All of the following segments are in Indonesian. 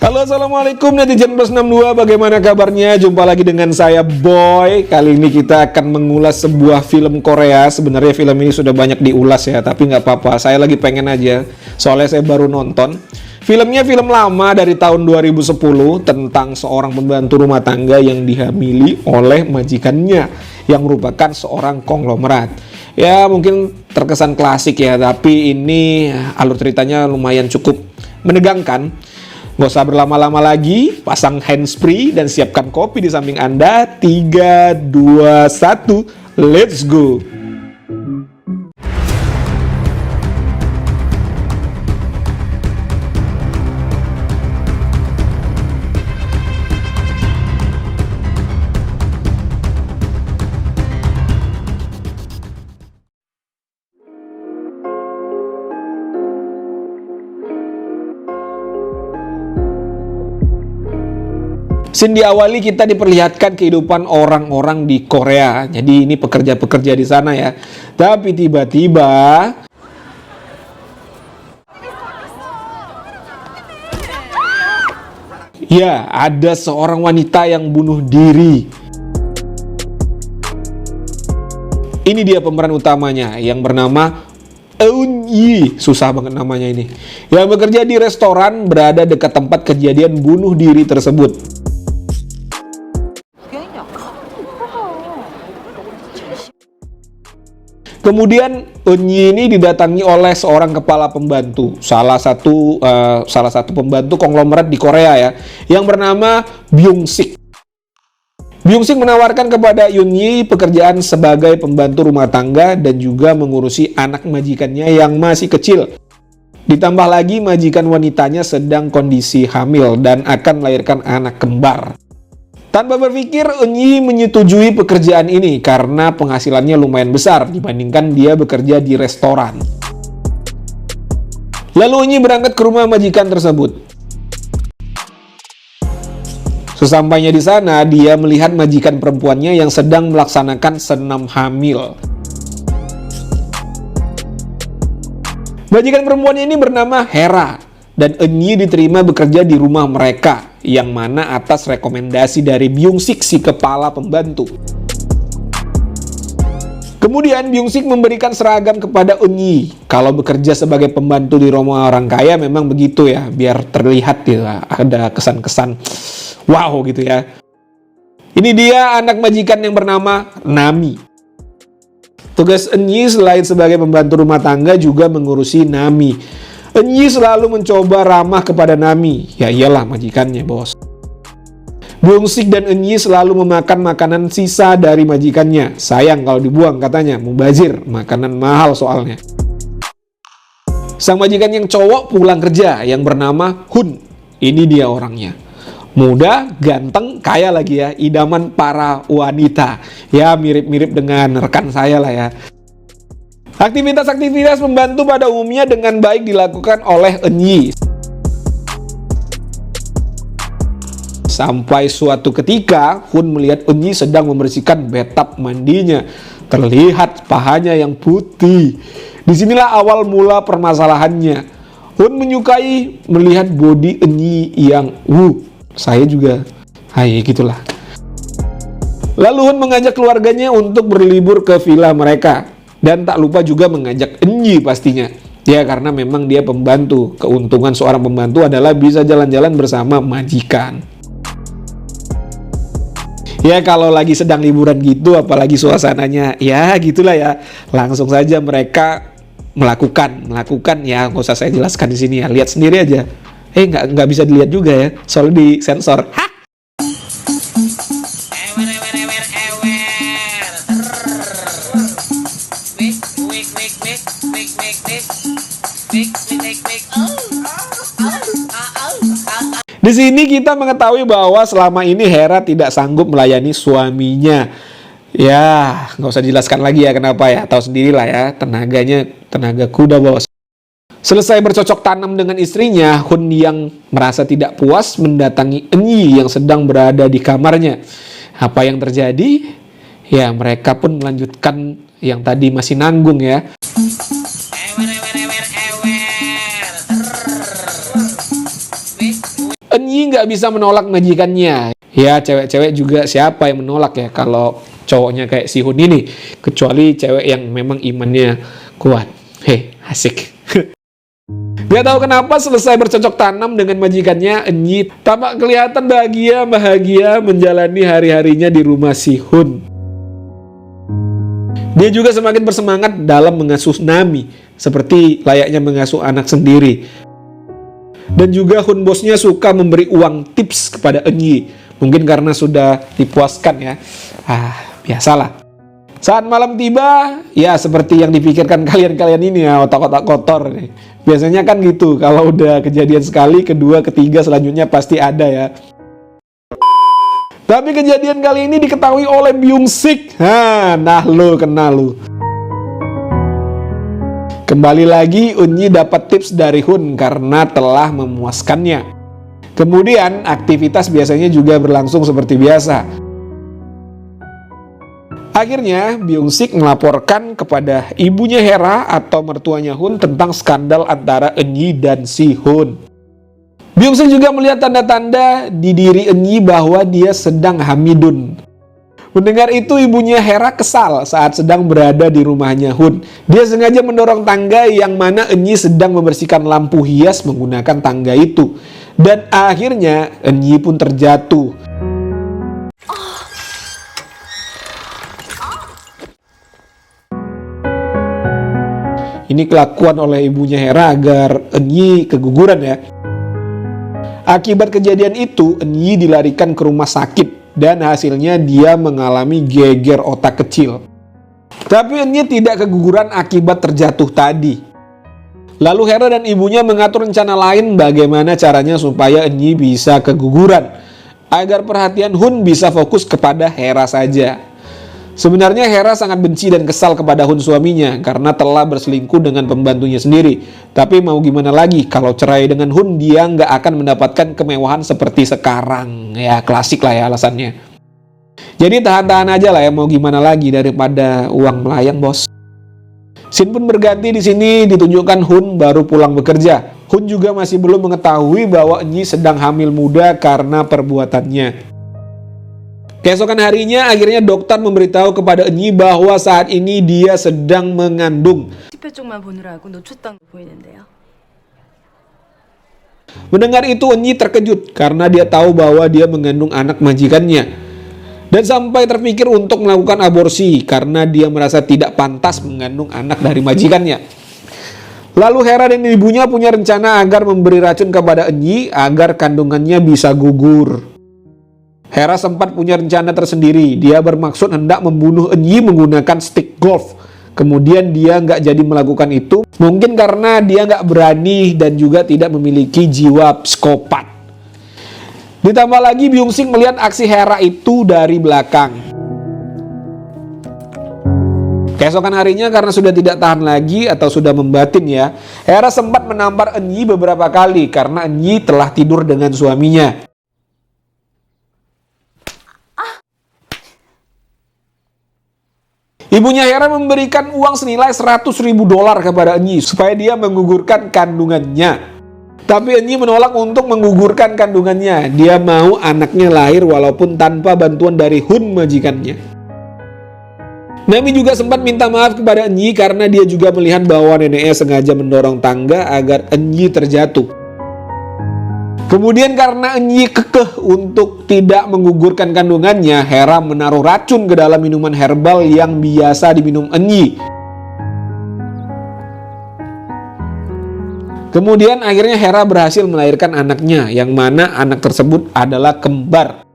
Halo, assalamualaikum netizen plus 62, bagaimana kabarnya? Jumpa lagi dengan saya Boy. Kali ini kita akan mengulas sebuah film Korea. Sebenarnya film ini sudah banyak diulas ya, tapi nggak apa-apa, saya lagi pengen aja. Soalnya saya baru nonton. Filmnya film lama dari tahun 2010 tentang seorang pembantu rumah tangga yang dihamili oleh majikannya yang merupakan seorang konglomerat. Ya mungkin terkesan klasik ya, tapi ini alur ceritanya lumayan cukup menegangkan. Gak usah berlama-lama lagi, pasang handsfree dan siapkan kopi di samping Anda. 3, 2, 1, let's go! Scene diawali kita diperlihatkan kehidupan orang-orang di Korea. Jadi ini pekerja-pekerja di sana ya. Tapi tiba-tiba ya ada seorang wanita yang bunuh diri. Ini dia pemeran utamanya yang bernama Eun Yi, susah banget namanya ini. Yang bekerja di restoran berada dekat tempat kejadian bunuh diri tersebut. Kemudian Eun Yi ini didatangi oleh seorang kepala pembantu, salah satu pembantu konglomerat di Korea ya, yang bernama Byung Sik. Byung Sik menawarkan kepada Eun Yi pekerjaan sebagai pembantu rumah tangga dan juga mengurusi anak majikannya yang masih kecil. Ditambah lagi majikan wanitanya sedang kondisi hamil dan akan melahirkan anak kembar. Tanpa berpikir, Eun Yi menyetujui pekerjaan ini karena penghasilannya lumayan besar dibandingkan dia bekerja di restoran. Lalu Eun Yi berangkat ke rumah majikan tersebut. Sesampainya di sana, dia melihat majikan perempuannya yang sedang melaksanakan senam hamil. Majikan perempuannya ini bernama Hera, dan Eun Yi diterima bekerja di rumah mereka, yang mana atas rekomendasi dari Byung Sik, si kepala pembantu. Kemudian Byung Sik memberikan seragam kepada Eun Yi. Kalau bekerja sebagai pembantu di rumah orang kaya memang begitu ya, biar terlihat ya, ada kesan-kesan wow gitu ya. Ini dia anak majikan yang bernama Nami. Tugas Eun Yi selain sebagai pembantu rumah tangga juga mengurusi Nami. Eun Yi selalu mencoba ramah kepada Nami. Ya iyalah majikannya, bos. Byung Sik dan Eun Yi selalu memakan makanan sisa dari majikannya. Sayang kalau dibuang katanya, mubazir, makanan mahal soalnya. Sang majikan yang cowok pulang kerja yang bernama Hun. Ini dia orangnya. Muda, ganteng, kaya lagi ya, idaman para wanita. Ya mirip-mirip dengan rekan saya lah ya. Aktivitas-aktivitas pembantu pada umumnya dengan baik dilakukan oleh Eun Yi. Sampai suatu ketika, Hun melihat Eun Yi sedang membersihkan bathtub mandinya. Terlihat pahanya yang putih. Disinilah awal mula permasalahannya. Hun menyukai melihat body Eun Yi yang saya juga. Hai, gitulah. Lalu Hun mengajak keluarganya untuk berlibur ke villa mereka. Dan tak lupa juga mengajak Eun Yi pastinya. Ya karena memang dia pembantu. Keuntungan seorang pembantu adalah bisa jalan-jalan bersama majikan. Ya kalau lagi sedang liburan gitu, apalagi suasananya ya gitulah ya. Langsung saja mereka melakukan ya, nggak usah saya jelaskan di sini ya. Lihat sendiri aja. Nggak bisa dilihat juga ya, soalnya di sensor. Di sini kita mengetahui bahwa selama ini Hera tidak sanggup melayani suaminya. Ya, nggak usah dijelaskan lagi ya kenapa ya. Tahu sendirilah ya, tenaganya tenaga kuda, bos. Selesai bercocok tanam dengan istrinya, Hun yang merasa tidak puas mendatangi Eun Yi yang sedang berada di kamarnya. Apa yang terjadi? Ya, mereka pun melanjutkan yang tadi masih nanggung ya. Eun Yi tidak bisa menolak majikannya. Ya, cewek-cewek juga siapa yang menolak ya kalau cowoknya kayak si Hun ini. Kecuali cewek yang memang imannya kuat. Hei, asik. Dia tahu kenapa selesai bercocok tanam dengan majikannya, Enyi tampak kelihatan bahagia menjalani hari-harinya di rumah si Hun. Dia juga semakin bersemangat dalam mengasuh Nami, seperti layaknya mengasuh anak sendiri. Dan juga Hun bosnya suka memberi uang tips kepada Enyi, mungkin karena sudah dipuaskan ya. Biasalah. Saat malam tiba, ya seperti yang dipikirkan kalian-kalian ini ya, otak-otak kotor nih. Biasanya kan gitu, kalau udah kejadian sekali, kedua, ketiga, selanjutnya pasti ada ya. Tapi kejadian kali ini diketahui oleh Byung-sik. Nah lu, kena lu. Kembali lagi, Eunyi dapat tips dari Hun karena telah memuaskannya. Kemudian, aktivitas biasanya juga berlangsung seperti biasa. Akhirnya, Byung-sik melaporkan kepada ibunya Hera atau mertuanya Hun tentang skandal antara Eunyi dan si Hun. Byung-sik juga melihat tanda-tanda di diri Eunyi bahwa dia sedang hamidun. Mendengar itu, ibunya Hera kesal saat sedang berada di rumahnya Hun. Dia sengaja mendorong tangga yang mana Eunyi sedang membersihkan lampu hias menggunakan tangga itu. Dan akhirnya, Eunyi pun terjatuh. Ini kelakuan oleh ibunya Hera agar Eunyi keguguran ya. Akibat kejadian itu, Eunyi dilarikan ke rumah sakit dan hasilnya dia mengalami geger otak kecil. Tapi Eunyi tidak keguguran akibat terjatuh tadi. Lalu Hera dan ibunya mengatur rencana lain bagaimana caranya supaya Eunyi bisa keguguran, agar perhatian Hun bisa fokus kepada Hera saja. Sebenarnya Hera sangat benci dan kesal kepada Hun suaminya karena telah berselingkuh dengan pembantunya sendiri. Tapi mau gimana lagi, kalau cerai dengan Hun dia nggak akan mendapatkan kemewahan seperti sekarang. Ya klasik lah ya alasannya. Jadi tahan-tahan aja lah ya, mau gimana lagi daripada uang melayang bos. Scene pun berganti, di sini ditunjukkan Hun baru pulang bekerja. Hun juga masih belum mengetahui bahwa Eunyi sedang hamil muda karena perbuatannya. Keesokan harinya, akhirnya dokter memberitahu kepada Eunyi bahwa saat ini dia sedang mengandung. Mendengar itu, Eunyi terkejut karena dia tahu bahwa dia mengandung anak majikannya. Dan sampai terpikir untuk melakukan aborsi karena dia merasa tidak pantas mengandung anak dari majikannya. Lalu Hera dan ibunya punya rencana agar memberi racun kepada Eunyi agar kandungannya bisa gugur. Hera sempat punya rencana tersendiri. Dia bermaksud hendak membunuh Eunyi menggunakan stick golf. Kemudian dia nggak jadi melakukan itu. Mungkin karena dia nggak berani dan juga tidak memiliki jiwa psikopat. Ditambah lagi Byung-sik melihat aksi Hera itu dari belakang. Keesokan harinya karena sudah tidak tahan lagi atau sudah membatin ya, Hera sempat menampar Eunyi beberapa kali karena Eunyi telah tidur dengan suaminya. Ibunya Hera memberikan uang senilai $100.000 kepada Eunyi supaya dia menggugurkan kandungannya. Tapi Eunyi menolak untuk menggugurkan kandungannya. Dia mau anaknya lahir walaupun tanpa bantuan dari Hun majikannya. Nami juga sempat minta maaf kepada Eunyi karena dia juga melihat bahwa neneknya sengaja mendorong tangga agar Eunyi terjatuh. Kemudian karena Eunyi kekeh untuk tidak menggugurkan kandungannya, Hera menaruh racun ke dalam minuman herbal yang biasa diminum Eunyi. Kemudian akhirnya Hera berhasil melahirkan anaknya, yang mana anak tersebut adalah kembar.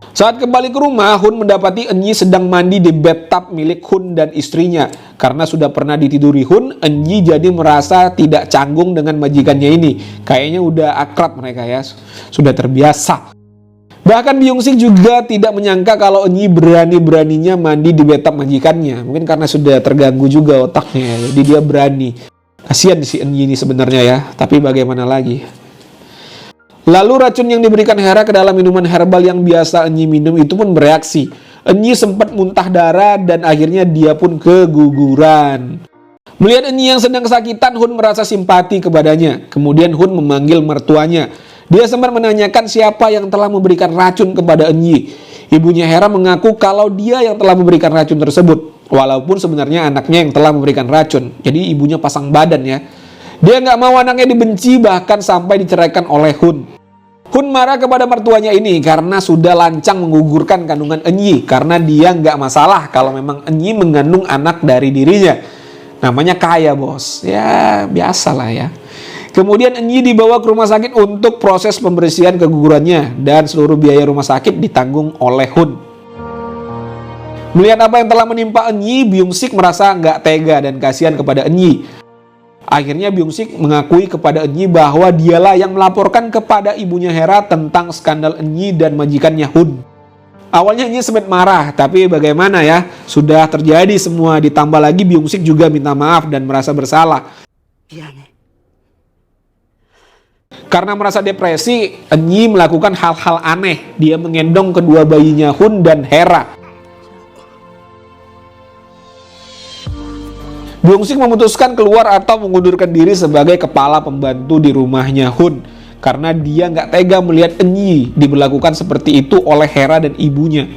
Saat kembali ke rumah, Hun mendapati Eunyi sedang mandi di bathtub milik Hun dan istrinya. Karena sudah pernah ditiduri Hun, Eunyi jadi merasa tidak canggung dengan majikannya ini. Kayaknya udah akrab mereka ya, sudah terbiasa. Bahkan Byung-sik juga tidak menyangka kalau Eunyi berani-beraninya mandi di bathtub majikannya. Mungkin karena sudah terganggu juga otaknya, jadi dia berani. Kasihan si Eunyi ini sebenarnya ya, tapi bagaimana lagi. Lalu racun yang diberikan Hera ke dalam minuman herbal yang biasa Eunyi minum itu pun bereaksi. Eunyi sempat muntah darah dan akhirnya dia pun keguguran. Melihat Eunyi yang sedang kesakitan, Hun merasa simpati kepadanya. Kemudian Hun memanggil mertuanya. Dia sempat menanyakan siapa yang telah memberikan racun kepada Enyi. Ibunya Hera mengaku kalau dia yang telah memberikan racun tersebut, walaupun sebenarnya anaknya yang telah memberikan racun. Jadi ibunya pasang badan ya. Dia nggak mau anaknya dibenci, bahkan sampai diceraikan oleh Hun. Hun marah kepada mertuanya ini karena sudah lancang menggugurkan kandungan Enyi, karena dia nggak masalah kalau memang Enyi mengandung anak dari dirinya. Namanya kaya, bos. Ya, biasalah ya. Kemudian Enyi dibawa ke rumah sakit untuk proses pembersihan kegugurannya, dan seluruh biaya rumah sakit ditanggung oleh Hun. Melihat apa yang telah menimpa Enyi, Byung-sik merasa nggak tega dan kasihan kepada Enyi. Akhirnya Byung-sik mengakui kepada Enyi bahwa dialah yang melaporkan kepada ibunya Hera tentang skandal Enyi dan majikannya Hun. Awalnya Enyi sempat marah, tapi bagaimana ya, sudah terjadi semua, ditambah lagi Byung-sik juga minta maaf dan merasa bersalah. Karena merasa depresi, Enyi melakukan hal-hal aneh. Dia menggendong kedua bayinya Hun dan Hera. Byung-sik memutuskan keluar atau mengundurkan diri sebagai kepala pembantu di rumahnya Hun. Karena dia nggak tega melihat Enyi diberlakukan seperti itu oleh Hera dan ibunya.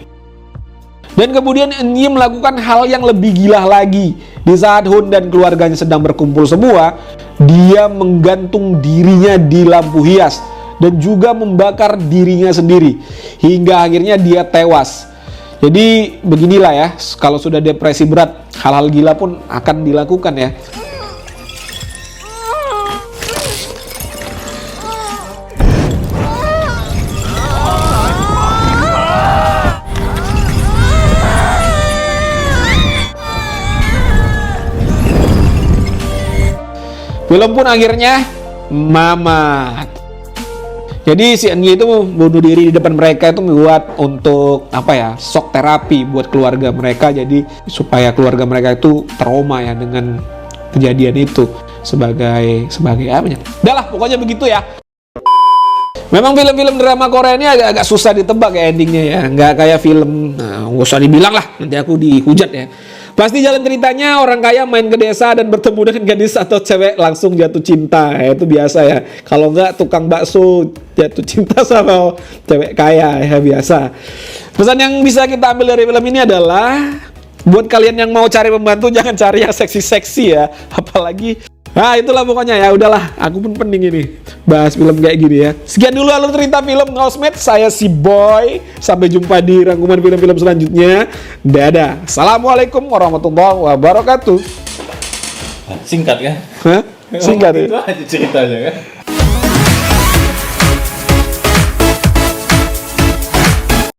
Dan kemudian Enyi melakukan hal yang lebih gila lagi. Di saat Hun dan keluarganya sedang berkumpul semua, dia menggantung dirinya di lampu hias dan juga membakar dirinya sendiri hingga akhirnya dia tewas. Jadi beginilah ya, kalau sudah depresi berat, hal-hal gila pun akan dilakukan ya. Film pun akhirnya mamat. Jadi si Enyi itu bunuh diri di depan mereka itu membuat untuk apa ya, shock terapi buat keluarga mereka, jadi supaya keluarga mereka itu trauma ya dengan kejadian itu sebagai apa ya. Udah lah, pokoknya begitu ya. Memang film-film drama Korea ini agak susah ditebak ya endingnya ya, nggak kayak film, nah nggak usah dibilang lah, nanti aku dihujat ya. Pasti jalan ceritanya orang kaya main ke desa dan bertemu dengan gadis atau cewek langsung jatuh cinta. Ya, itu biasa ya. Kalau nggak tukang bakso jatuh cinta sama cewek kaya ya, biasa. Pesan yang bisa kita ambil dari film ini adalah buat kalian yang mau cari pembantu jangan cari yang seksi-seksi ya. Apalagi itulah pokoknya ya, udahlah, aku pun pening ini bahas film kayak gini ya. Sekian dulu alur cerita film Ngosmed, saya si Boy. Sampai jumpa di rangkuman film-film selanjutnya. Dadah. Assalamualaikum warahmatullahi wabarakatuh. Singkat kan? Hah? Singkat ya? Itu aja ceritanya kan?